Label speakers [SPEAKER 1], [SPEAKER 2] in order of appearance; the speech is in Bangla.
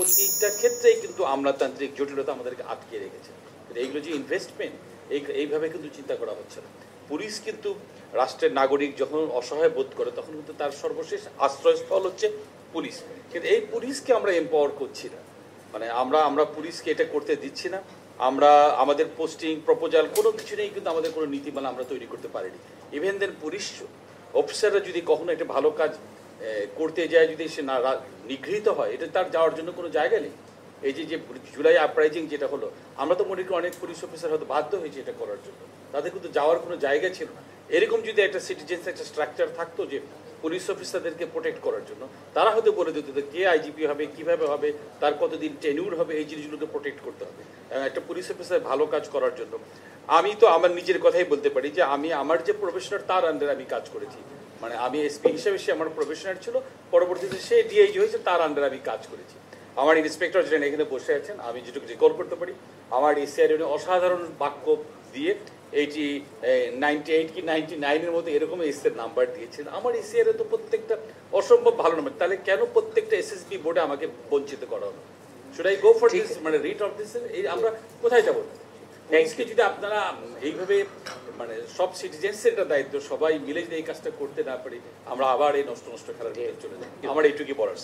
[SPEAKER 1] প্রতিটা ক্ষেত্রেই কিন্তু আমলাতান্ত্রিক জটিলতা আমাদেরকে আটকে রেখেছে। এইগুলো যে ইনভেস্টমেন্ট এইভাবে কিন্তু চিন্তা করা হচ্ছে না। পুলিশ কিন্তু রাষ্ট্রের নাগরিক যখন অসহায় বোধ করে তখন কিন্তু তার সর্বশেষ আশ্রয়স্থল হচ্ছে পুলিশ। কিন্তু এই পুলিশকে আমরা এম্পাওয়ার করছি না, মানে আমরা পুলিশকে এটা করতে দিচ্ছি না। আমরা আমাদের পোস্টিং প্রপোজাল কোনো কিছু নেই, কিন্তু আমাদের কোনো নীতিমালা আমরা তৈরি করতে পারিনি। ইভেন দেন পুলিশ অফিসাররা যদি কখনো একটা ভালো কাজ করতে যায়, যদি সে না নিগৃহীত হয়, এটা তার যাওয়ার জন্য কোনো জায়গা নেই। এই যে জুলাই আপরাইজিং যেটা হলো, আমরা তো মনে করি অনেক পুলিশ অফিসার হয়তো বাধ্য হয়েছে এটা করার জন্য, তাদের কিন্তু যাওয়ার কোনো জায়গা ছিল না। এরকম যদি একটা সিটিজেন্স একটা স্ট্রাকচার থাকতো যে পুলিশ অফিসারদেরকে প্রোটেক্ট করার জন্য, তারা হয়তো বলে দিত কে আইজিপি হবে, কিভাবে হবে, তার কতদিন টেনিউর হবে, এই জিনিসগুলোকে প্রোটেক্ট করতে হবে একটা পুলিশ অফিসার ভালো কাজ করার জন্য। আমি তো আমার নিজের কথাই বলতে পারি যে আমি আমার যে প্রফেশনাল তার আন্ডারে আমি কাজ করেছি, মানে আমি এসপি হিসেবে সে আমার প্রফেশনাল ছিল, পরবর্তীতে সে ডিআইজি হয়েছে, তার আন্ডারে আমি কাজ করেছি। আমার ইন্সপেক্টর যেটা এখানে বসে আছেন, আমি যেটুকু রিকল করতে পারি, আমার এসিআর অসাধারণ বাক্য দিয়ে 98 কি 99-এর মতো এরকম এসিআর নাম্বার দিয়েছেন। আমার এসিআর তো প্রত্যেকটা অসম্ভব ভালো নাম্বার, তাহলে কেন প্রত্যেকটা এসএসবি বোর্ডে আমাকে বঞ্চিত করা হলো? Should I go for this, মানে রিট অফ দিস? আমরা কোথায় যাবো? পুলিশকে যদি আপনারা এইভাবে, মানে সব সিটিজেন্সের এটা দায়িত্ব, সবাই মিলে যদি এই কাজটা করতে না পারি, আমরা আবার এই নষ্ট খেলার চলে যাই। আমার এইটুকুই বলার।